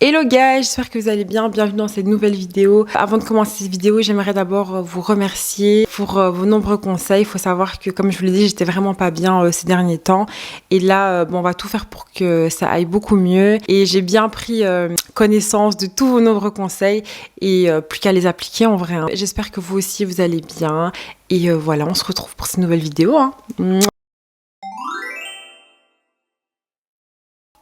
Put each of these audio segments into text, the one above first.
Hello guys, j'espère que vous allez bien, bienvenue dans cette nouvelle vidéo. Avant de commencer cette vidéo, j'aimerais d'abord vous remercier pour vos nombreux conseils. Il faut savoir que comme je vous l'ai dit, j'étais vraiment pas bien ces derniers temps. Et là, on va tout faire pour que ça aille beaucoup mieux. Et j'ai bien pris connaissance de tous vos nombreux conseils et plus qu'à les appliquer en vrai. J'espère que vous aussi vous allez bien. Et voilà, on se retrouve pour cette nouvelle vidéo.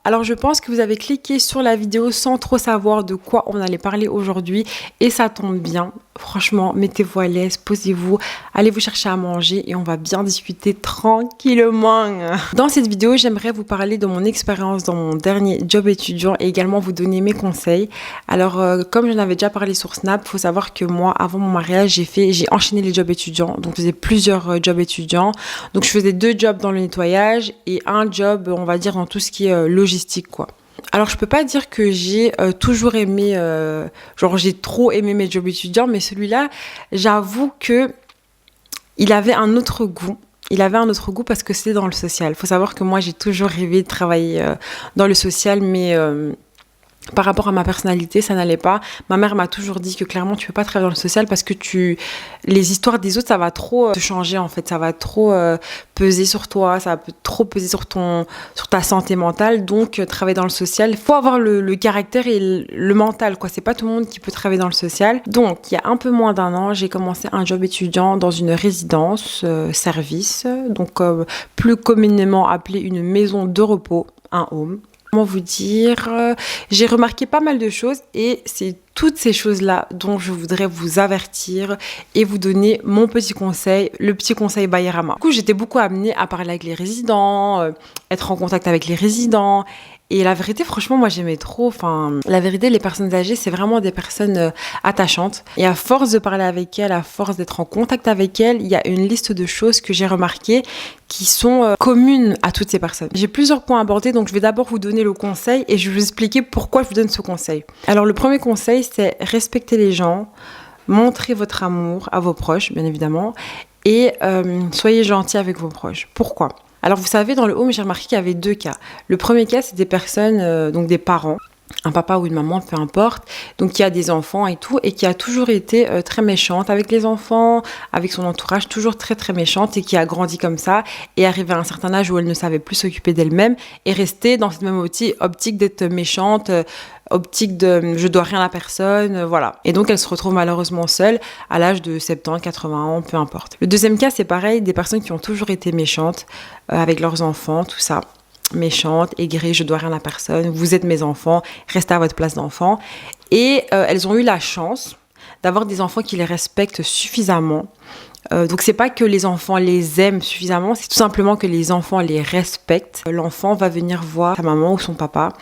Alors je pense que vous avez cliqué sur la vidéo sans trop savoir de quoi on allait parler aujourd'hui et ça tombe bien. Franchement, mettez-vous à l'aise, posez-vous, allez vous chercher à manger et on va bien discuter tranquillement. Dans cette vidéo, j'aimerais vous parler de mon expérience dans mon dernier job étudiant et également vous donner mes conseils. Alors comme j'en avais déjà parlé sur Snap, il faut savoir que moi, avant mon mariage, j'ai enchaîné les jobs étudiants. Donc je faisais plusieurs jobs étudiants. Donc je faisais 2 jobs dans le nettoyage et un job, on va dire, dans tout ce qui est logistique quoi. Alors je peux pas dire que j'ai toujours aimé, j'ai trop aimé mes jobs étudiants, mais celui-là, j'avoue que il avait un autre goût. Il avait un autre goût parce que c'était dans le social. Il faut savoir que moi j'ai toujours rêvé de travailler dans le social, mais par rapport à ma personnalité, ça n'allait pas. Ma mère m'a toujours dit que clairement, tu peux pas travailler dans le social parce que les histoires des autres, ça va trop te changer en fait. Ça va trop peser sur toi, ça va trop peser sur ta santé mentale. Donc, travailler dans le social, il faut avoir le caractère et le mental, quoi. C'est pas tout le monde qui peut travailler dans le social. Donc, il y a un peu moins d'1 an, j'ai commencé un job étudiant dans une résidence service, donc plus communément appelée une maison de repos, un home. Comment vous dire, j'ai remarqué pas mal de choses et c'est toutes ces choses-là dont je voudrais vous avertir et vous donner mon petit conseil, le petit conseil Bayerama. Du coup, j'étais beaucoup amenée à parler avec les résidents, être en contact avec les résidents. Et la vérité, franchement, moi, j'aimais trop. Enfin, la vérité, les personnes âgées, c'est vraiment des personnes attachantes. Et à force de parler avec elles, à force d'être en contact avec elles, il y a une liste de choses que j'ai remarquées qui sont communes à toutes ces personnes. J'ai plusieurs points à aborder, donc je vais d'abord vous donner le conseil et je vais vous expliquer pourquoi je vous donne ce conseil. Alors, le premier conseil, c'est respecter les gens, montrer votre amour à vos proches, bien évidemment, et soyez gentils avec vos proches. Pourquoi ? Alors vous savez, dans le home, j'ai remarqué qu'il y avait 2 cas. Le premier cas, c'est des personnes, donc des parents, un papa ou une maman, peu importe, donc qui a des enfants et tout, et qui a toujours été très méchante avec les enfants, avec son entourage, toujours très très méchante, et qui a grandi comme ça, et arrivé à un certain âge où elle ne savait plus s'occuper d'elle-même, et restée dans cette même optique d'être méchante, optique de je dois rien à personne, voilà. Et donc elle se retrouve malheureusement seule à l'âge de 70, 80 ans, peu importe. Le deuxième cas, c'est pareil, des personnes qui ont toujours été méchantes avec leurs enfants, tout ça. Méchantes, aigries, je dois rien à personne, vous êtes mes enfants, restez à votre place d'enfant. Et elles ont eu la chance d'avoir des enfants qui les respectent suffisamment. Donc c'est pas que les enfants les aiment suffisamment, c'est tout simplement que les enfants les respectent. L'enfant va venir voir sa maman ou son papa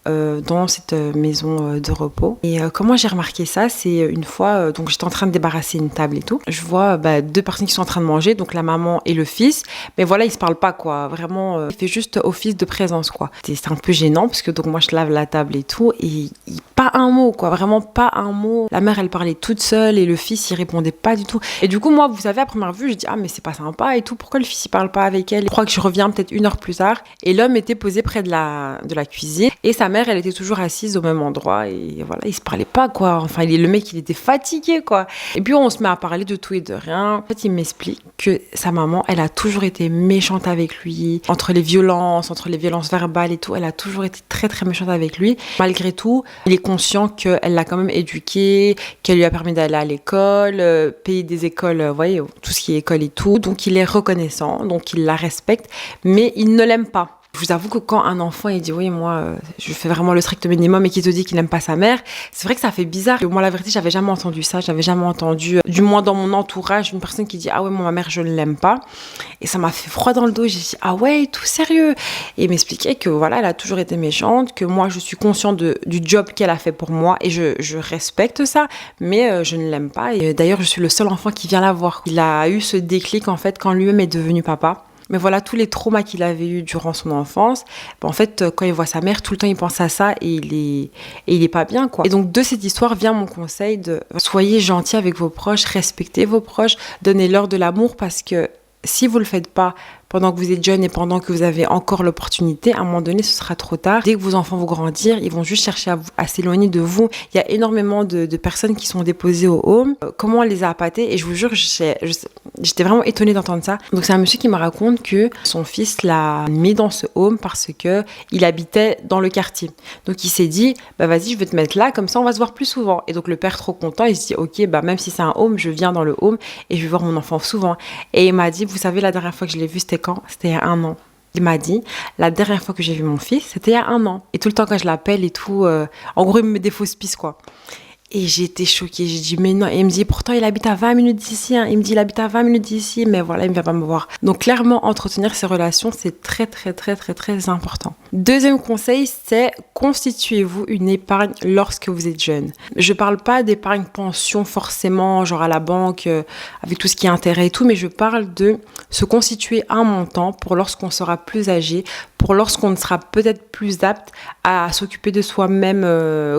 dans cette maison de repos. Et comment j'ai remarqué ça, c'est une fois, donc j'étais en train de débarrasser une table et tout, je vois 2 personnes qui sont en train de manger, donc la maman et le fils, mais voilà, ils se parlent pas quoi, vraiment, il fait juste office de présence quoi. C'est un peu gênant parce que donc moi je lave la table et tout, et pas un mot quoi, vraiment pas un mot. La mère elle parlait toute seule et le fils il répondait pas du tout. Et du coup moi, vous savez, à première vue, je dis ah mais c'est pas sympa et tout, pourquoi le fils il parle pas avec elle? Je crois que je reviens peut-être 1 heure plus tard et l'homme était posé près de la cuisine et sa mère elle était toujours assise au même endroit et voilà, ils se parlaient pas quoi. Enfin, le mec il était fatigué quoi. Et puis on se met à parler de tout et de rien. En fait, il m'explique que sa maman, elle a toujours été méchante avec lui, entre les violences verbales et tout, elle a toujours été très très méchante avec lui. Malgré tout, il est conscient qu'elle l'a quand même éduqué, qu'elle lui a permis d'aller à l'école, payer des écoles, vous voyez, tout ce qui est école et tout. Donc il est reconnaissant, donc il la respecte, mais il ne l'aime pas. Je vous avoue que quand un enfant il dit oui moi je fais vraiment le strict minimum et qu'il te dit qu'il n'aime pas sa mère, c'est vrai que ça fait bizarre. Moi la vérité j'avais jamais entendu ça, j'avais jamais entendu du moins dans mon entourage une personne qui dit ah ouais moi ma mère je ne l'aime pas, et ça m'a fait froid dans le dos. J'ai dit ah ouais tout sérieux, et il m'expliquait que voilà elle a toujours été méchante, que moi je suis consciente du job qu'elle a fait pour moi et je respecte ça, mais je ne l'aime pas, et d'ailleurs je suis le seul enfant qui vient la voir. Il a eu ce déclic en fait quand lui-même est devenu papa. Mais voilà, tous les traumas qu'il avait eu durant son enfance, en fait, quand il voit sa mère, tout le temps, il pense à ça et il est pas bien, quoi. Et donc, de cette histoire vient mon conseil de soyez gentils avec vos proches, respectez vos proches, donnez-leur de l'amour parce que si vous le faites pas, pendant que vous êtes jeune et pendant que vous avez encore l'opportunité. À un moment donné, ce sera trop tard. Dès que vos enfants vont grandir, ils vont juste chercher à s'éloigner de vous. Il y a énormément de personnes qui sont déposées au home. Comment on les a appâtées? Et je vous jure, j'étais vraiment étonnée d'entendre ça. Donc c'est un monsieur qui me raconte que son fils l'a mis dans ce home parce que il habitait dans le quartier. Donc il s'est dit, bah vas-y, je vais te mettre là, comme ça on va se voir plus souvent. Et donc le père trop content, il se dit, ok, bah même si c'est un home, je viens dans le home et je vais voir mon enfant souvent. Et il m'a dit, vous savez, la dernière fois que je l'ai vu, c'était quand? C'était il y a 1 an. Il m'a dit, la dernière fois que j'ai vu mon fils, c'était il y a 1 an. Et tout le temps quand je l'appelle et tout, en gros, il me met des fausses pistes, quoi. Et j'ai été choquée, j'ai dit mais non, et il me dit pourtant il habite à 20 minutes d'ici, hein. Il me dit il habite à 20 minutes d'ici, mais voilà, il ne vient pas me voir. Donc clairement, entretenir ces relations, c'est très très très très très important. Deuxième conseil, c'est constituez-vous une épargne lorsque vous êtes jeune. Je parle pas d'épargne pension forcément, genre à la banque, avec tout ce qui est intérêt et tout, mais je parle de se constituer un montant pour lorsqu'on sera plus âgé, pour lorsqu'on ne sera peut-être plus apte à s'occuper de soi-même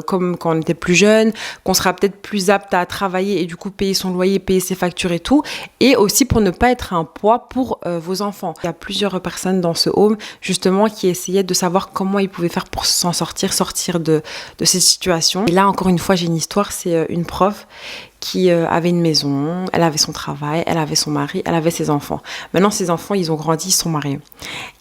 comme quand on était plus jeune, qu'on sera peut-être plus apte à travailler et du coup payer son loyer, payer ses factures et tout, et aussi pour ne pas être un poids pour vos enfants. Il y a plusieurs personnes dans ce home justement qui essayaient de savoir comment ils pouvaient faire pour s'en sortir de cette situation. Et là encore une fois j'ai une histoire, c'est une prof qui avait une maison, elle avait son travail, elle avait son mari, elle avait ses enfants. Maintenant, ses enfants, ils ont grandi, ils sont mariés.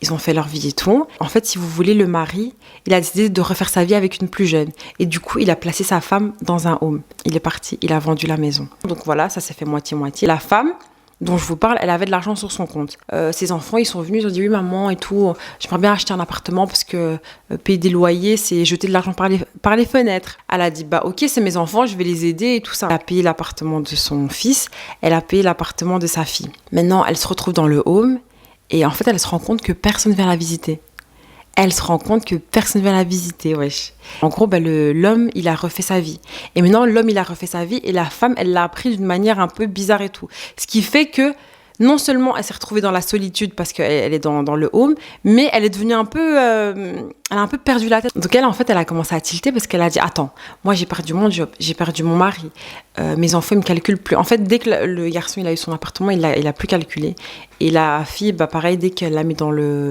Ils ont fait leur vie et tout. En fait, si vous voulez, le mari, il a décidé de refaire sa vie avec une plus jeune. Et du coup, il a placé sa femme dans un home. Il est parti, il a vendu la maison. Donc voilà, ça s'est fait moitié-moitié. La femme dont je vous parle, elle avait de l'argent sur son compte. Ses enfants, ils sont venus, ils ont dit oui maman et tout, j'aimerais bien acheter un appartement parce que payer des loyers, c'est jeter de l'argent par les fenêtres. Elle a dit bah ok, c'est mes enfants, je vais les aider et tout ça. Elle a payé l'appartement de son fils, elle a payé l'appartement de sa fille. Maintenant, elle se retrouve dans le home et en fait, elle se rend compte que personne vient la visiter. Elle se rend compte que personne ne vient la visiter, wesh. En gros, l'homme, il a refait sa vie. Et maintenant, l'homme, il a refait sa vie et la femme, elle l'a appris d'une manière un peu bizarre et tout. Ce qui fait que, non seulement elle s'est retrouvée dans la solitude parce qu'elle est dans le home, mais elle est devenue un peu... elle a un peu perdu la tête. Donc elle, en fait, elle a commencé à tilter parce qu'elle a dit « Attends, moi, j'ai perdu mon job, j'ai perdu mon mari, mes enfants, ils me calculent plus. » En fait, dès que le garçon, il a eu son appartement, il a plus calculé. Et la fille, pareil, dès qu'elle l'a mis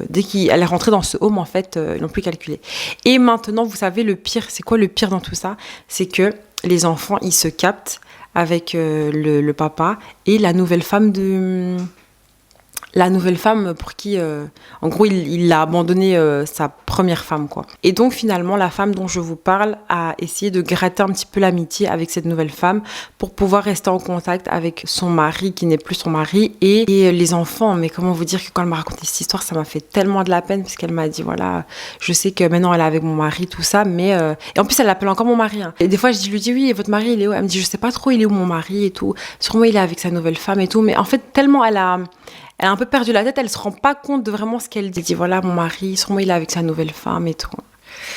dès qu'elle est rentrée dans ce home, en fait, ils n'ont plus calculé. Et maintenant, vous savez, le pire, c'est quoi le pire dans tout ça? C'est que les enfants, ils se captent avec le papa et la nouvelle femme pour qui, en gros, il a abandonné sa première femme, quoi. Et donc, finalement, la femme dont je vous parle a essayé de gratter un petit peu l'amitié avec cette nouvelle femme pour pouvoir rester en contact avec son mari, qui n'est plus son mari, et les enfants. Mais comment vous dire que quand elle m'a raconté cette histoire, ça m'a fait tellement de la peine, parce qu'elle m'a dit, voilà, je sais que maintenant, elle est avec mon mari, tout ça, mais... Et en plus, elle l'appelle encore mon mari. Hein. Et des fois, je lui dis, oui, et votre mari, il est où? Elle me dit, je sais pas trop, il est où mon mari et tout. Sûrement, il est avec sa nouvelle femme et tout. Mais en fait, tellement elle a un peu perdu la tête, elle se rend pas compte de vraiment ce qu'elle dit. Elle dit voilà, mon mari, sûrement il est avec sa nouvelle femme et tout.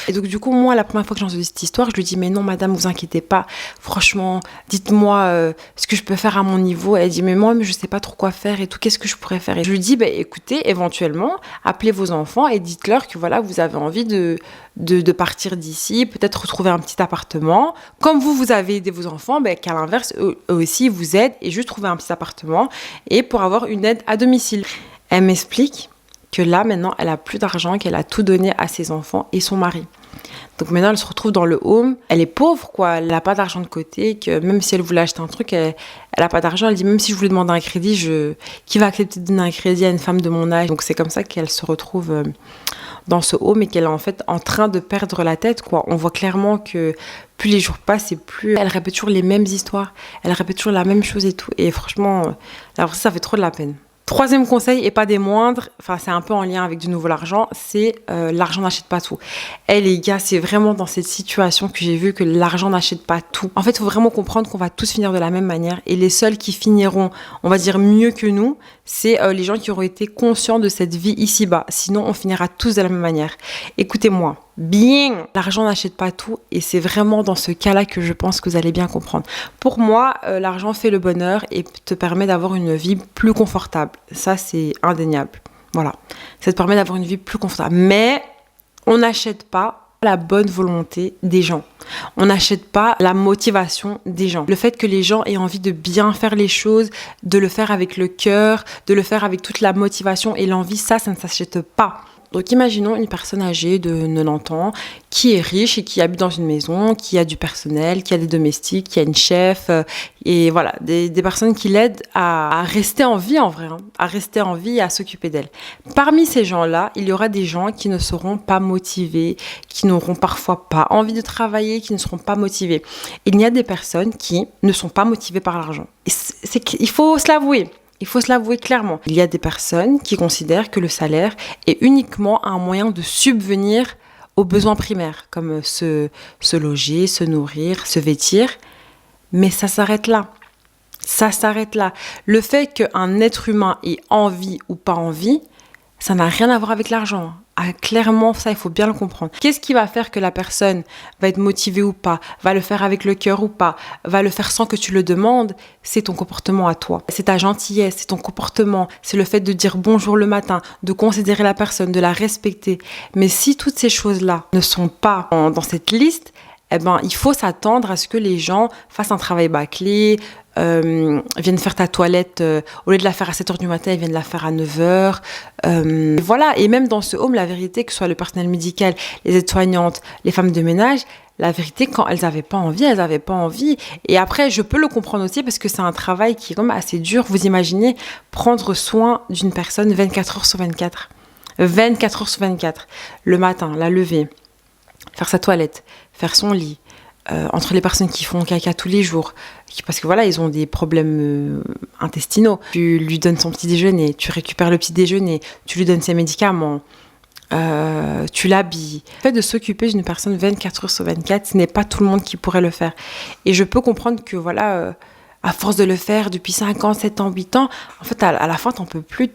Et donc du coup, moi, la première fois que j'ai entendu cette histoire, je lui dis mais non madame, vous inquiétez pas, franchement, dites-moi ce que je peux faire à mon niveau. Elle dit mais moi, je sais pas trop quoi faire et tout, qu'est-ce que je pourrais faire? Et je lui dis écoutez, éventuellement, appelez vos enfants et dites-leur que voilà, vous avez envie de partir d'ici, peut-être retrouver un petit appartement. Comme vous avez aidé vos enfants, qu'à l'inverse, eux aussi, vous aident et juste trouver un petit appartement et pour avoir une aide à domicile. Elle m'explique que là, maintenant, elle a plus d'argent, qu'elle a tout donné à ses enfants et son mari. Donc maintenant, elle se retrouve dans le home. Elle est pauvre, quoi. Elle n'a pas d'argent de côté. Que même si elle voulait acheter un truc, elle n'a pas d'argent. Elle dit, même si je voulais demander un crédit, qui va accepter de donner un crédit à une femme de mon âge? Donc c'est comme ça qu'elle se retrouve dans ce home et qu'elle est en fait en train de perdre la tête, quoi. On voit clairement que plus les jours passent et plus elle répète toujours les mêmes histoires. Elle répète toujours la même chose et tout. Et franchement, là, ça fait trop de la peine. Troisième conseil, et pas des moindres, enfin c'est un peu en lien avec de nouveau l'argent, c'est l'argent n'achète pas tout. Les gars, c'est vraiment dans cette situation que j'ai vu que l'argent n'achète pas tout. En fait, il faut vraiment comprendre qu'on va tous finir de la même manière et les seuls qui finiront, on va dire mieux que nous, c'est les gens qui auront été conscients de cette vie ici-bas. Sinon, on finira tous de la même manière. Écoutez-moi, bien, l'argent n'achète pas tout et c'est vraiment dans ce cas-là que je pense que vous allez bien comprendre. Pour moi, l'argent fait le bonheur et te permet d'avoir une vie plus confortable. Ça, c'est indéniable. Voilà. Ça te permet d'avoir une vie plus confortable. Mais on n'achète pas la bonne volonté des gens. On n'achète pas la motivation des gens. Le fait que les gens aient envie de bien faire les choses, de le faire avec le cœur, de le faire avec toute la motivation et l'envie, ça ne s'achète pas. Donc imaginons une personne âgée de 90 ans qui est riche et qui habite dans une maison, qui a du personnel, qui a des domestiques, qui a une chef, et voilà, des personnes qui l'aident à rester en vie en vrai, à rester en vie et à s'occuper d'elle. Parmi ces gens-là, il y aura des gens qui ne seront pas motivés, qui n'auront parfois pas envie de travailler, qui ne seront pas motivés. Il y a des personnes qui ne sont pas motivées par l'argent. Il faut se l'avouer. Il faut se l'avouer clairement. Il y a des personnes qui considèrent que le salaire est uniquement un moyen de subvenir aux besoins primaires, comme se loger, se nourrir, se vêtir. Mais ça s'arrête là. Ça s'arrête là. Le fait qu'un être humain ait envie ou pas envie, ça n'a rien à voir avec l'argent. Ah, clairement, ça, il faut bien le comprendre. Qu'est-ce qui va faire que la personne va être motivée ou pas, va le faire avec le cœur ou pas, va le faire sans que tu le demandes? C'est ton comportement à toi. C'est ta gentillesse, c'est ton comportement, c'est le fait de dire bonjour le matin, de considérer la personne, de la respecter. Mais si toutes ces choses-là ne sont pas dans cette liste, eh ben, il faut s'attendre à ce que les gens fassent un travail bâclé, viennent faire ta toilette, au lieu de la faire à 7h du matin, ils viennent la faire à 9h. Voilà, et même dans ce home, la vérité, que ce soit le personnel médical, les aides-soignantes, les femmes de ménage, la vérité, quand elles n'avaient pas envie, elles n'avaient pas envie. Et après, je peux le comprendre aussi parce que c'est un travail qui est quand même assez dur. Vous imaginez prendre soin d'une personne 24 heures sur 24. 24 heures sur 24. Le matin, la lever, faire sa toilette, faire son lit, entre les personnes qui font caca tous les jours, parce que voilà, ils ont des problèmes intestinaux. Tu lui donnes son petit déjeuner, tu récupères le petit déjeuner, tu lui donnes ses médicaments, tu l'habilles. Le fait de s'occuper d'une personne 24 heures sur 24, ce n'est pas tout le monde qui pourrait le faire. Et je peux comprendre que voilà, à force de le faire depuis 5 ans, 7 ans, 8 ans, en fait, à la fin, t'en peux plus.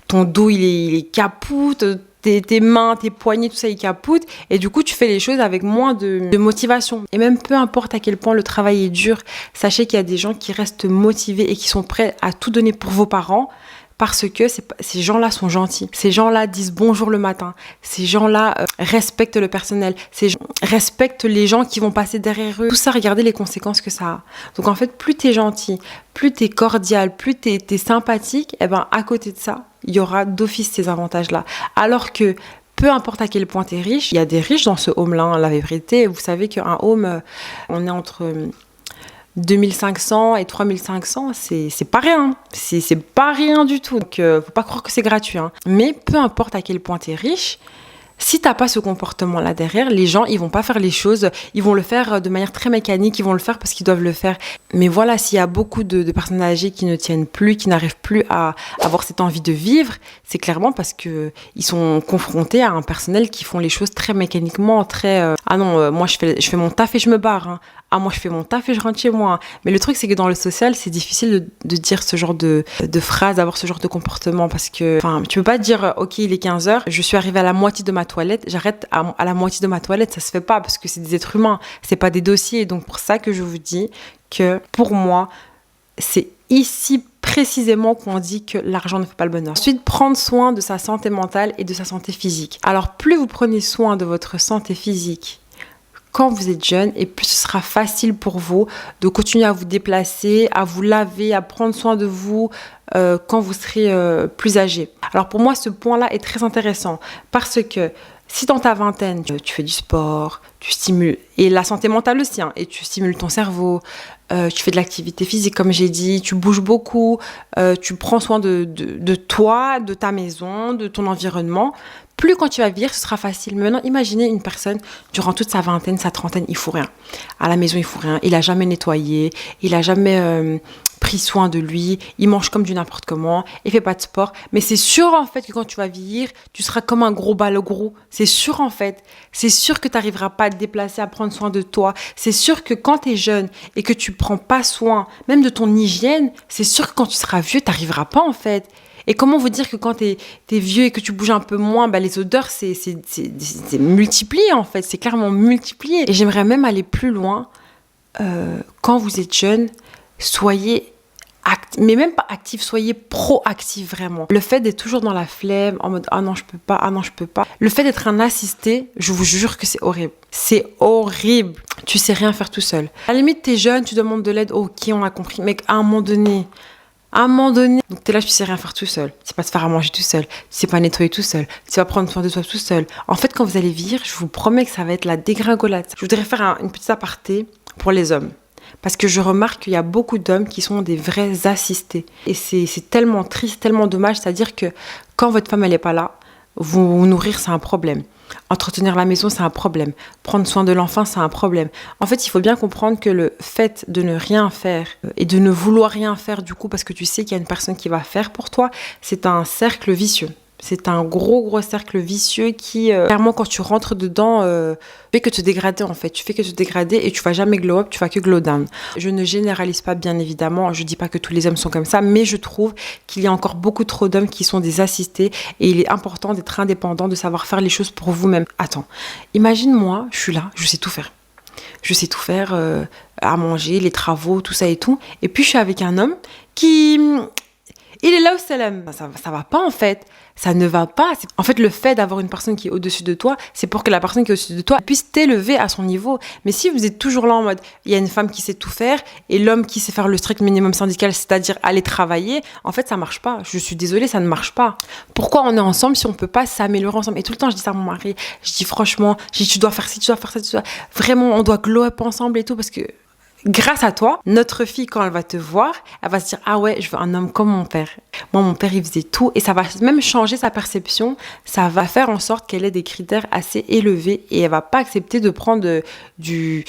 Ton dos, il est capoute, tes mains, tes poignets, tout ça, ils capotent. Et du coup, tu fais les choses avec moins de motivation. Et même peu importe à quel point le travail est dur, sachez qu'il y a des gens qui restent motivés et qui sont prêts à tout donner pour vos parents parce que ces gens-là sont gentils. Ces gens-là disent bonjour le matin. Ces gens-là respectent le personnel. Ces gens respectent les gens qui vont passer derrière eux. Tout ça, regardez les conséquences que ça a. Donc en fait, plus t'es gentil, plus t'es cordial, plus t'es sympathique, et ben à côté de ça, il y aura d'office ces avantages-là. Alors que peu importe à quel point t'es riche, il y a des riches dans ce home-là, la vérité. Vous savez qu'un home, on est entre 2500 et 3500, c'est pas rien. C'est pas rien du tout. Donc, faut pas croire que c'est gratuit. Mais peu importe à quel point t'es riche, si t'as pas ce comportement-là derrière, les gens, ils vont pas faire les choses, ils vont le faire de manière très mécanique, ils vont le faire parce qu'ils doivent le faire. Mais voilà, s'il y a beaucoup de personnes âgées qui ne tiennent plus, qui n'arrivent plus à avoir cette envie de vivre, c'est clairement parce que ils sont confrontés à un personnel qui font les choses très mécaniquement, très moi je fais mon taf et je me barre. Moi je fais mon taf et je rentre chez moi. Mais le truc, c'est que dans le social, c'est difficile de dire ce genre de phrase, d'avoir ce genre de comportement parce que tu peux pas dire ok, il est 15h, je suis arrivée à la moitié de ma toilette, j'arrête à la moitié de ma toilette, ça se fait pas parce que c'est des êtres humains, c'est pas des dossiers. Donc pour ça que je vous dis que pour moi, c'est ici précisément qu'on dit que l'argent ne fait pas le bonheur. Ensuite, prendre soin de sa santé mentale et de sa santé physique. Alors plus vous prenez soin de votre santé physique quand vous êtes jeune, et plus ce sera facile pour vous de continuer à vous déplacer, à vous laver, à prendre soin de vous quand vous serez plus âgé. Alors pour moi, ce point-là est très intéressant parce que si dans ta vingtaine, tu fais du sport, tu stimules, et la santé mentale aussi, et tu stimules ton cerveau, tu fais de l'activité physique, comme j'ai dit, tu bouges beaucoup, tu prends soin de toi, de ta maison, de ton environnement, plus quand tu vas vieillir, ce sera facile. Mais maintenant, imaginez une personne, durant toute sa vingtaine, sa trentaine, il ne fout rien. À la maison, il ne fout rien. Il n'a jamais nettoyé, il n'a jamais pris soin de lui, il mange comme du n'importe comment, il fait pas de sport. Mais c'est sûr, en fait, que quand tu vas vieillir, tu seras comme un gros balogros. C'est sûr, en fait. C'est sûr que tu n'arriveras pas à te déplacer, à prendre soin de toi. C'est sûr que quand tu es jeune et que tu prends pas soin, même de ton hygiène, c'est sûr que quand tu seras vieux, tu n'arriveras pas, en fait. Et comment vous dire que quand t'es vieux et que tu bouges un peu moins, les odeurs, c'est multiplié en fait, c'est clairement multiplié. Et j'aimerais même aller plus loin. Quand vous êtes jeune, soyez mais même pas actif, soyez proactif vraiment. Le fait d'être toujours dans la flemme, en mode ah non je peux pas, ah non je peux pas. Le fait d'être un assisté, je vous jure que c'est horrible. C'est horrible. Tu sais rien faire tout seul. À la limite t'es jeune, tu demandes de l'aide, ok on a compris, mais à un moment donné, donc t'es là, tu sais rien faire tout seul. Tu sais pas te faire à manger tout seul. Tu sais pas nettoyer tout seul. Tu sais pas prendre soin de toi tout seul. En fait, quand vous allez vieillir, je vous promets que ça va être la dégringolade. Je voudrais faire une petite aparté pour les hommes. Parce que je remarque qu'il y a beaucoup d'hommes qui sont des vrais assistés. Et c'est tellement triste, tellement dommage. C'est-à-dire que quand votre femme, elle est pas là, vous nourrir, c'est un problème. Entretenir la maison, c'est un problème. Prendre soin de l'enfant, c'est un problème. En fait, il faut bien comprendre que le fait de ne rien faire et de ne vouloir rien faire du coup parce que tu sais qu'il y a une personne qui va faire pour toi, c'est un cercle vicieux. C'est un gros cercle vicieux qui, clairement, quand tu rentres dedans, fait que te dégrader en fait. Tu fais que te dégrader et tu vas jamais glow up, tu vas que glow down. Je ne généralise pas bien évidemment, je dis pas que tous les hommes sont comme ça, mais je trouve qu'il y a encore beaucoup trop d'hommes qui sont des assistés et il est important d'être indépendant, de savoir faire les choses pour vous-même. Attends, imagine moi, je suis là, je sais tout faire. Je sais tout faire, à manger, les travaux, tout ça et tout. Et puis je suis avec un homme qui... Il est là au salam. Ça va pas en fait. Ça ne va pas. En fait, le fait d'avoir une personne qui est au-dessus de toi, c'est pour que la personne qui est au-dessus de toi puisse t'élever à son niveau. Mais si vous êtes toujours là en mode, il y a une femme qui sait tout faire et l'homme qui sait faire le strict minimum syndical, c'est-à-dire aller travailler, en fait, ça marche pas. Je suis désolée, ça ne marche pas. Pourquoi on est ensemble si on peut pas s'améliorer ensemble? Et tout le temps, je dis ça à mon mari. Je dis franchement, tu dois faire ci, tu dois faire ça, tu dois... Vraiment, on doit glow up ensemble et tout parce que... Grâce à toi, notre fille, quand elle va te voir, elle va se dire « Ah ouais, je veux un homme comme mon père. » Moi, mon père, il faisait tout. Et ça va même changer sa perception. Ça va faire en sorte qu'elle ait des critères assez élevés. Et elle va pas accepter de prendre du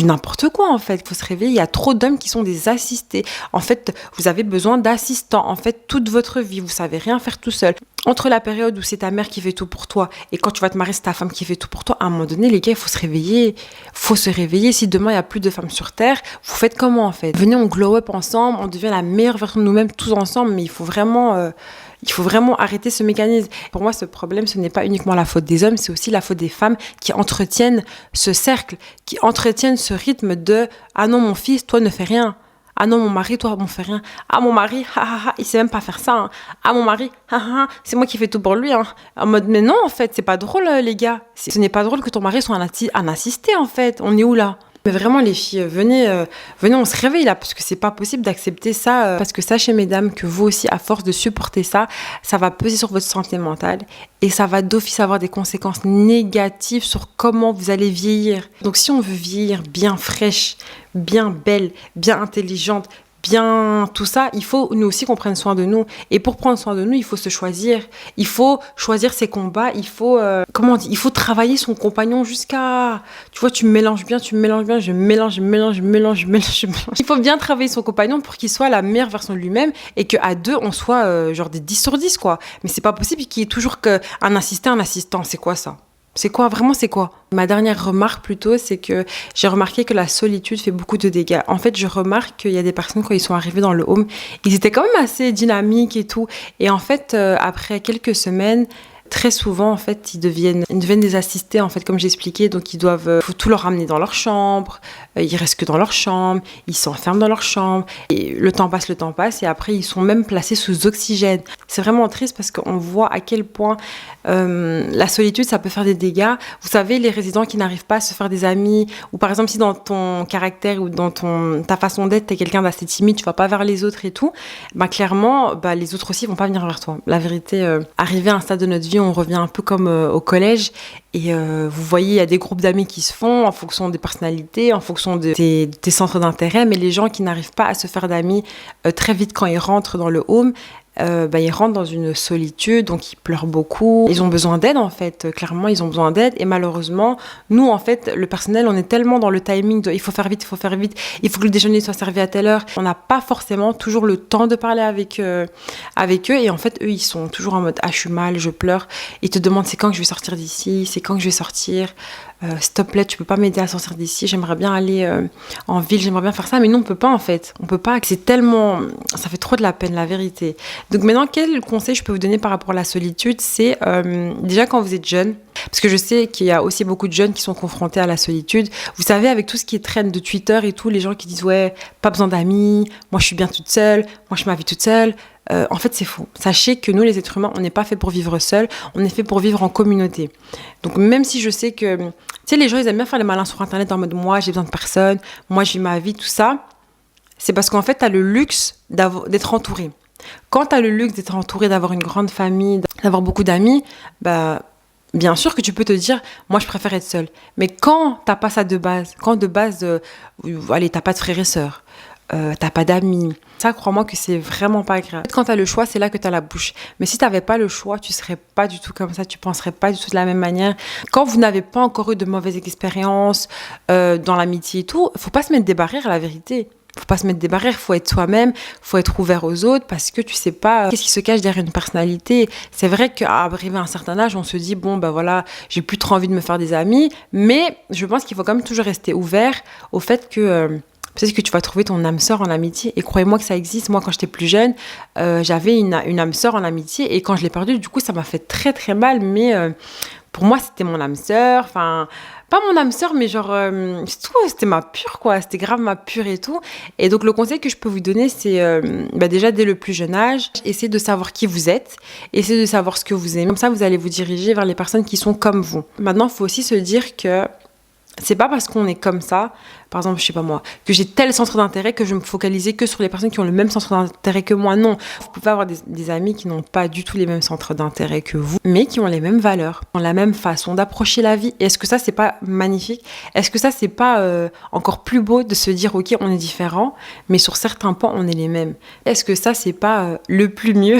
n'importe quoi, en fait. Il faut se réveiller. Il y a trop d'hommes qui sont des assistés. En fait, vous avez besoin d'assistants. En fait, toute votre vie, vous savez rien faire tout seul. Entre la période où c'est ta mère qui fait tout pour toi et quand tu vas te marier, c'est ta femme qui fait tout pour toi, à un moment donné, les gars, il faut se réveiller. Faut se réveiller. Si demain, il n'y a plus de femmes sur Terre, vous faites comment, en fait? Venez, on glow up ensemble, on devient la meilleure version de nous-mêmes tous ensemble, mais il faut vraiment arrêter ce mécanisme. Pour moi, ce problème, ce n'est pas uniquement la faute des hommes, c'est aussi la faute des femmes qui entretiennent ce cercle, qui entretiennent ce rythme de « Ah non, mon fils, toi, ne fais rien. Ah non, mon mari, toi, on fait rien. Ah, mon mari, il sait même pas faire ça. Hein. Ah, mon mari, c'est moi qui fais tout pour lui. Hein. » En mode, mais non, en fait, c'est pas drôle, les gars. Ce n'est pas drôle que ton mari soit un assisté, en fait. On est où, là? Mais vraiment, les filles, venez, on se réveille là, parce que c'est pas possible d'accepter ça. Parce que sachez, mesdames, que vous aussi, à force de supporter ça, ça va peser sur votre santé mentale et ça va d'office avoir des conséquences négatives sur comment vous allez vieillir. Donc, si on veut vieillir bien fraîche, bien belle, bien intelligente, bien tout ça, il faut nous aussi qu'on prenne soin de nous. Et pour prendre soin de nous, il faut se choisir. Il faut choisir ses combats. Il faut, il faut travailler son compagnon jusqu'à... Tu vois, tu mélanges bien, je mélange. Il faut bien travailler son compagnon pour qu'il soit la meilleure version de lui-même et qu'à deux, on soit genre des 10 sur 10, quoi. Mais c'est pas possible qu'il y ait toujours qu'un assistant. C'est quoi ça? C'est quoi? Vraiment, c'est quoi? Ma dernière remarque plutôt, c'est que j'ai remarqué que la solitude fait beaucoup de dégâts. En fait, je remarque qu'il y a des personnes, quand ils sont arrivés dans le home, ils étaient quand même assez dynamiques et tout. Et en fait, après quelques semaines, très souvent, en fait, ils deviennent des assistés, en fait, comme j'expliquais. Donc, faut tout leur ramener dans leur chambre. Ils restent que dans leur chambre. Ils s'enferment dans leur chambre. Et le temps passe. Et après, ils sont même placés sous oxygène. C'est vraiment triste parce qu'on voit à quel point la solitude, ça peut faire des dégâts. Vous savez, les résidents qui n'arrivent pas à se faire des amis, ou par exemple, si dans ton caractère ou dans ta façon d'être, t'es quelqu'un d'assez timide, tu vas pas vers les autres et tout, clairement, les autres aussi vont pas venir vers toi. La vérité, arrivé à un stade de notre vie, on revient un peu comme au collège et vous voyez, il y a des groupes d'amis qui se font en fonction des personnalités, en fonction de tes centres d'intérêt, mais les gens qui n'arrivent pas à se faire d'amis très vite quand ils rentrent dans le home, ils rentrent dans une solitude, donc ils pleurent beaucoup. Ils ont besoin d'aide, en fait. Clairement, ils ont besoin d'aide. Et malheureusement, nous, en fait, le personnel, on est tellement dans le timing de il faut faire vite, il faut que le déjeuner soit servi à telle heure. On n'a pas forcément toujours le temps de parler avec eux. Et en fait, eux, ils sont toujours en mode je suis mal, je pleure. Ils te demandent c'est quand que je vais sortir d'ici, c'est quand que je vais sortir. S'il te plaît, tu peux pas m'aider à sortir d'ici, j'aimerais bien aller en ville, j'aimerais bien faire ça, mais non, on peut pas, en fait. On peut pas, ça fait trop de la peine, la vérité. Donc maintenant, quel conseil je peux vous donner par rapport à la solitude? C'est déjà quand vous êtes jeune, Parce que je sais qu'il y a aussi beaucoup de jeunes qui sont confrontés à la solitude. Vous savez, avec tout ce qui est traîne de Twitter et tout, les gens qui disent ouais, pas besoin d'amis, moi je suis bien toute seule, moi je ma vie toute seule. En fait, c'est faux. Sachez que nous, les êtres humains, on n'est pas fait pour vivre seuls, on est fait pour vivre en communauté. Donc même si je sais que, tu sais, les gens, ils aiment bien faire les malins sur Internet en mode moi, j'ai besoin de personne, moi, je vis ma vie, tout ça, c'est parce qu'en fait, tu as le luxe d'être entouré. Quand tu as le luxe d'être entouré, d'avoir une grande famille, d'avoir beaucoup d'amis, bah, bien sûr que tu peux te dire, moi, je préfère être seule. Mais quand tu n'as pas ça de base, quand de base, allez, tu n'as pas de frères et sœurs, t'as pas d'amis. Ça, crois-moi que c'est vraiment pas grave. Quand t'as le choix, c'est là que t'as la bouche. Mais si t'avais pas le choix, tu serais pas du tout comme ça, tu penserais pas du tout de la même manière. Quand vous n'avez pas encore eu de mauvaises expériences dans l'amitié et tout, faut pas se mettre des barrières, la vérité. Faut pas se mettre des barrières, faut être soi-même, faut être ouvert aux autres parce que tu sais pas qu'est-ce qui se cache derrière une personnalité. C'est vrai qu'à arriver à un certain âge, on se dit bon ben voilà, j'ai plus trop envie de me faire des amis, mais je pense qu'il faut quand même toujours rester ouvert au fait que peut-être que tu vas trouver ton âme sœur en amitié. Et croyez-moi que ça existe. Moi, quand j'étais plus jeune, j'avais une âme sœur en amitié. Et quand je l'ai perdue, du coup, ça m'a fait très, très mal. Mais pour moi, c'était mon âme sœur. Enfin, pas mon âme sœur, mais genre, c'était ma pure, quoi. C'était grave ma pure et tout. Et donc, le conseil que je peux vous donner, c'est déjà dès le plus jeune âge, essayez de savoir qui vous êtes. Essayez de savoir ce que vous aimez. Comme ça, vous allez vous diriger vers les personnes qui sont comme vous. Maintenant, il faut aussi se dire que c'est pas parce qu'on est comme ça, par exemple, je sais pas moi, que j'ai tel centre d'intérêt que je vais me focaliser que sur les personnes qui ont le même centre d'intérêt que moi. Non, vous pouvez avoir des amis qui n'ont pas du tout les mêmes centres d'intérêt que vous, mais qui ont les mêmes valeurs, ont la même façon d'approcher la vie. Et est-ce que ça, c'est pas magnifique? Est-ce que ça, c'est pas encore plus beau de se dire, ok, on est différents, mais sur certains points, on est les mêmes? Est-ce que ça, c'est pas le plus mieux?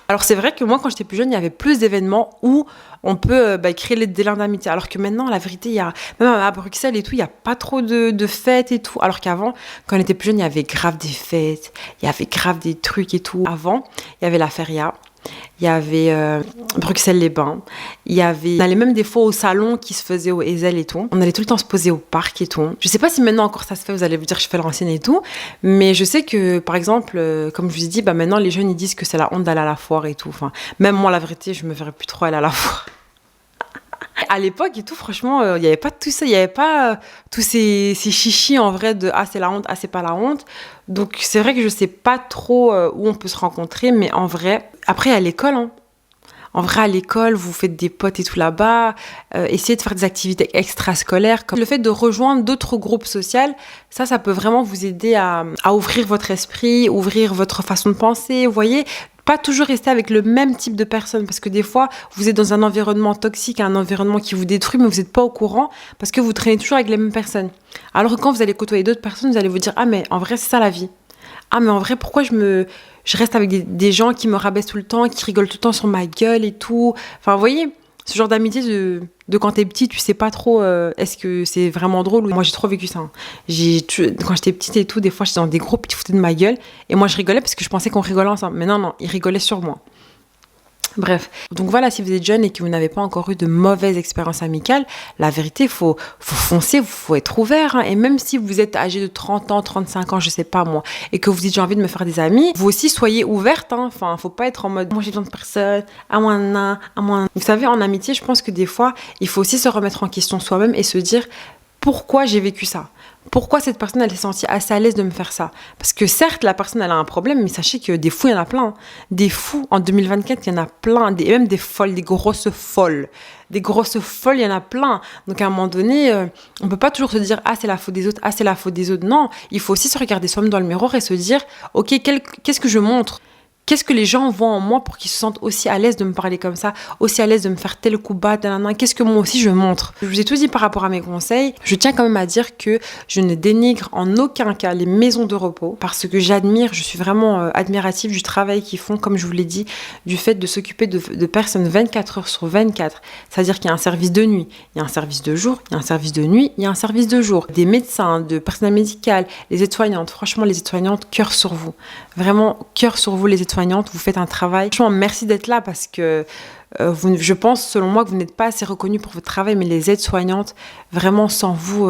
Alors c'est vrai que moi, quand j'étais plus jeune, il y avait plus d'événements où on peut créer des liens d'amitié. Alors que maintenant, la vérité, il y a, même à Bruxelles et tout, il n'y a pas trop de fêtes et tout. Alors qu'avant, quand on était plus jeune, il y avait grave des fêtes, il y avait grave des trucs et tout. Avant, il y avait la feria, il y avait Bruxelles-les-Bains, on allait même des fois au salon qui se faisait au Ezel et tout. On allait tout le temps se poser au parc et tout. Je sais pas si maintenant encore ça se fait, vous allez vous dire que je fais l'ancienne et tout, mais je sais que, par exemple, comme je vous ai dit, maintenant les jeunes ils disent que c'est la honte d'aller à la foire et tout. Enfin, même moi, la vérité, je me verrais plus trop aller à la foire. À l'époque et tout, franchement, il n'y avait pas tout ça, il n'y avait pas tous ces chichis en vrai de ah c'est la honte, ah c'est pas la honte. Donc c'est vrai que je sais pas trop où on peut se rencontrer, mais en vrai, après à l'école, hein. En vrai, à l'école, vous faites des potes et tout là-bas, essayez de faire des activités extrascolaires. Comme le fait de rejoindre d'autres groupes sociaux, ça peut vraiment vous aider à ouvrir votre esprit, ouvrir votre façon de penser, vous voyez. Pas toujours rester avec le même type de personnes parce que des fois, vous êtes dans un environnement toxique, un environnement qui vous détruit, mais vous n'êtes pas au courant parce que vous traînez toujours avec les mêmes personnes. Alors que quand vous allez côtoyer d'autres personnes, vous allez vous dire « Ah, mais en vrai, c'est ça la vie. Ah, mais en vrai, pourquoi je reste avec des gens qui me rabaissent tout le temps, qui rigolent tout le temps sur ma gueule et tout. » Enfin, vous voyez, ce genre d'amitié de quand t'es petit, tu sais pas trop est-ce que c'est vraiment drôle ou... Moi, j'ai trop vécu ça. Hein. Quand j'étais petite et tout, des fois, j'étais dans des groupes qui foutaient de ma gueule et moi, je rigolais parce que je pensais qu'on rigolait ensemble. Mais non, ils rigolaient sur moi. Bref, donc voilà, si vous êtes jeune et que vous n'avez pas encore eu de mauvaises expériences amicales, la vérité, faut foncer, faut être ouvert. Hein. Et même si vous êtes âgé de 30 ans, 35 ans, je sais pas moi, et que vous dites j'ai envie de me faire des amis, vous aussi soyez ouverte. Hein. Enfin, faut pas être en mode moi j'ai besoin de personne, à moi nan, à moi. Vous savez, en amitié, je pense que des fois, il faut aussi se remettre en question soi-même et se dire pourquoi j'ai vécu ça. Pourquoi cette personne, elle s'est sentie assez à l'aise de me faire ça? Parce que certes, la personne, elle a un problème, mais sachez que des fous, il y en a plein. Hein. Des fous, en 2024, il y en a plein. Même des folles, des grosses folles. Des grosses folles, il y en a plein. Donc à un moment donné, on ne peut pas toujours se dire « Ah, c'est la faute des autres, ah, c'est la faute des autres ». Non, il faut aussi se regarder soi-même dans le miroir et se dire « Ok, qu'est-ce que je montre ? Qu'est-ce que les gens voient en moi pour qu'ils se sentent aussi à l'aise de me parler comme ça, aussi à l'aise de me faire tel coup bas, qu'est-ce que moi aussi je montre ?» Je vous ai tout dit par rapport à mes conseils. Je tiens quand même à dire que je ne dénigre en aucun cas les maisons de repos parce que je suis vraiment admirative du travail qu'ils font, comme je vous l'ai dit, du fait de s'occuper de personnes 24 heures sur 24. C'est-à-dire qu'il y a un service de nuit, il y a un service de jour, il y a un service de nuit, il y a un service de jour. Des médecins, de personnel médical, les aides-soignantes. Franchement, les aides-soignantes, cœur sur vous. Vraiment, cœur sur vous, les aides-soignantes. Vous faites un travail. Franchement, merci d'être là parce que je pense, selon moi, que vous n'êtes pas assez reconnus pour votre travail, mais les aides-soignantes, vraiment, sans vous,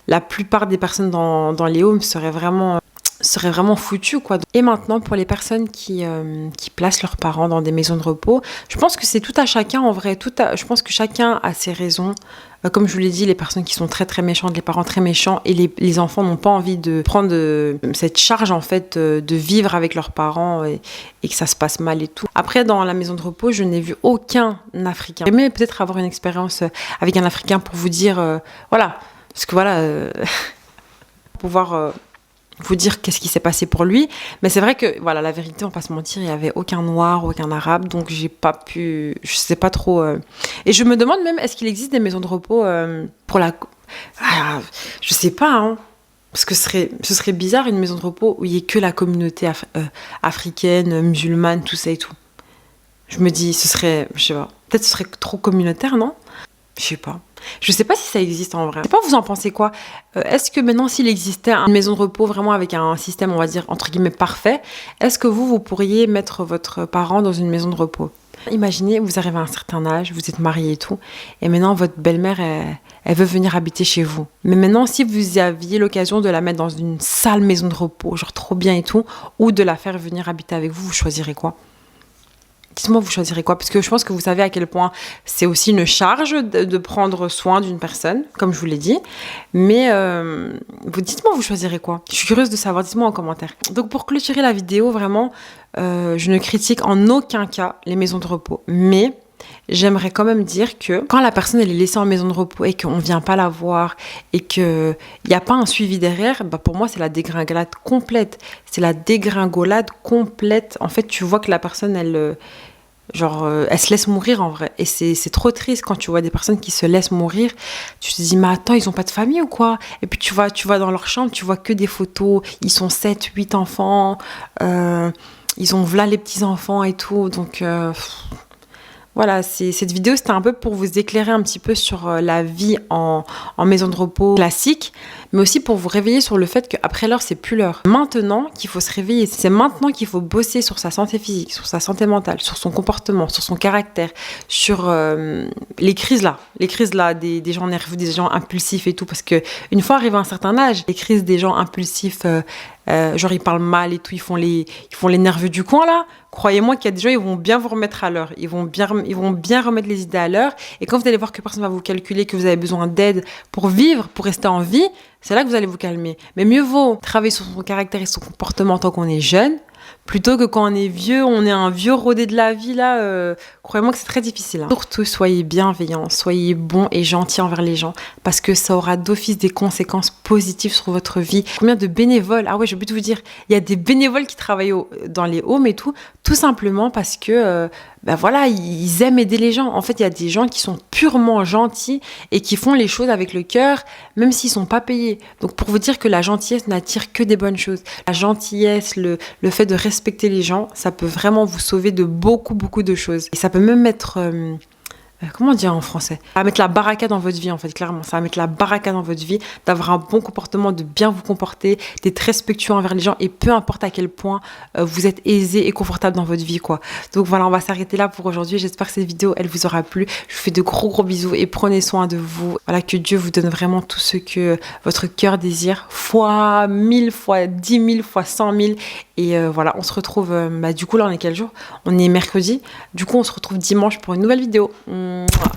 la plupart des personnes dans les homes seraient serait vraiment foutu, quoi. Et maintenant, pour les personnes qui placent leurs parents dans des maisons de repos, je pense que c'est tout à chacun, en vrai. Je pense que chacun a ses raisons. Comme je vous l'ai dit, les personnes qui sont très très méchantes, les parents très méchants, et les enfants n'ont pas envie de prendre cette charge, en fait, de vivre avec leurs parents et que ça se passe mal et tout. Après, dans la maison de repos, je n'ai vu aucun Africain. J'aimerais peut-être avoir une expérience avec un Africain pour vous dire, voilà, parce que voilà, pouvoir vous dire qu'est-ce qui s'est passé pour lui. Mais c'est vrai que, voilà, la vérité, on va pas se mentir, il n'y avait aucun noir, aucun arabe, donc j'ai pas pu, je sais pas trop. Et je me demande même, est-ce qu'il existe des maisons de repos pour la... Ah, je sais pas, hein. Parce que ce serait bizarre, une maison de repos où il n'y ait que la communauté africaine, musulmane, tout ça et tout. Je me dis, ce serait, je sais pas, peut-être ce serait trop communautaire, non? Je sais pas. Je sais pas si ça existe en vrai. Je sais pas, vous en pensez quoi? Est-ce que maintenant, s'il existait une maison de repos vraiment avec un système, on va dire, entre guillemets, parfait, est-ce que vous pourriez mettre votre parent dans une maison de repos? Imaginez, vous arrivez à un certain âge, vous êtes marié et tout, et maintenant, votre belle-mère, elle veut venir habiter chez vous. Mais maintenant, si vous aviez l'occasion de la mettre dans une sale maison de repos, genre trop bien et tout, ou de la faire venir habiter avec vous, vous choisirez quoi? Dites-moi, vous choisirez quoi? Parce que je pense que vous savez à quel point c'est aussi une charge de prendre soin d'une personne, comme je vous l'ai dit. Mais dites-moi, vous choisirez quoi? Je suis curieuse de savoir, dites-moi en commentaire. Donc pour clôturer la vidéo, vraiment, je ne critique en aucun cas les maisons de repos. Mais j'aimerais quand même dire que quand la personne elle est laissée en maison de repos et qu'on ne vient pas la voir et qu'il n'y a pas un suivi derrière, bah pour moi c'est la dégringolade complète. C'est la dégringolade complète. En fait, tu vois que la personne, elle se laisse mourir en vrai. Et c'est trop triste quand tu vois des personnes qui se laissent mourir. Tu te dis, mais attends, ils ont pas de famille ou quoi? Et puis tu vas dans leur chambre, tu vois que des photos. Ils sont 7, 8 enfants. Ils ont là les petits-enfants et tout. Donc... Voilà, cette vidéo, c'était un peu pour vous éclairer un petit peu sur la vie en maison de repos classique, mais aussi pour vous réveiller sur le fait qu'après l'heure, c'est plus l'heure. Maintenant qu'il faut se réveiller, c'est maintenant qu'il faut bosser sur sa santé physique, sur sa santé mentale, sur son comportement, sur son caractère, sur les crises là, des gens nerveux, des gens impulsifs et tout, parce que une fois arrivé à un certain âge, les crises des gens impulsifs, genre ils parlent mal et tout, ils font les nerveux du coin là. Croyez-moi qu'il y a des gens, ils vont bien vous remettre à l'heure, ils vont bien remettre les idées à l'heure. Et quand vous allez voir que personne va vous calculer, que vous avez besoin d'aide pour vivre, pour rester en vie, c'est là que vous allez vous calmer. Mais mieux vaut travailler sur son caractère et son comportement tant qu'on est jeune, plutôt que quand on est vieux, on est un vieux rodé de la vie là. Croyez-moi que c'est très difficile. Hein. Surtout, soyez bienveillants, soyez bons et gentils envers les gens, parce que ça aura d'office des conséquences positives sur votre vie. Combien de bénévoles? Ah ouais, j'ai oublié de vous dire, il y a des bénévoles qui travaillent dans les homes et tout simplement parce que, voilà, ils aiment aider les gens. En fait, il y a des gens qui sont purement gentils et qui font les choses avec le cœur, même s'ils sont pas payés. Donc, pour vous dire que la gentillesse n'attire que des bonnes choses. La gentillesse, le fait de respecter les gens, ça peut vraiment vous sauver de beaucoup, beaucoup de choses. Et ça peut même être... comment dire en français? Ça va mettre la baraka dans votre vie, en fait, clairement. Ça va mettre la baraka dans votre vie, d'avoir un bon comportement, de bien vous comporter, d'être respectueux envers les gens, et peu importe à quel point vous êtes aisé et confortable dans votre vie, quoi. Donc voilà, on va s'arrêter là pour aujourd'hui. J'espère que cette vidéo, elle vous aura plu. Je vous fais de gros, gros bisous et prenez soin de vous. Voilà, que Dieu vous donne vraiment tout ce que votre cœur désire, fois 1000, fois 10 000, fois 100 000. Et voilà, on se retrouve, du coup, là, on est quel jour? On est mercredi. Du coup, on se retrouve dimanche pour une nouvelle vidéo. Mouah.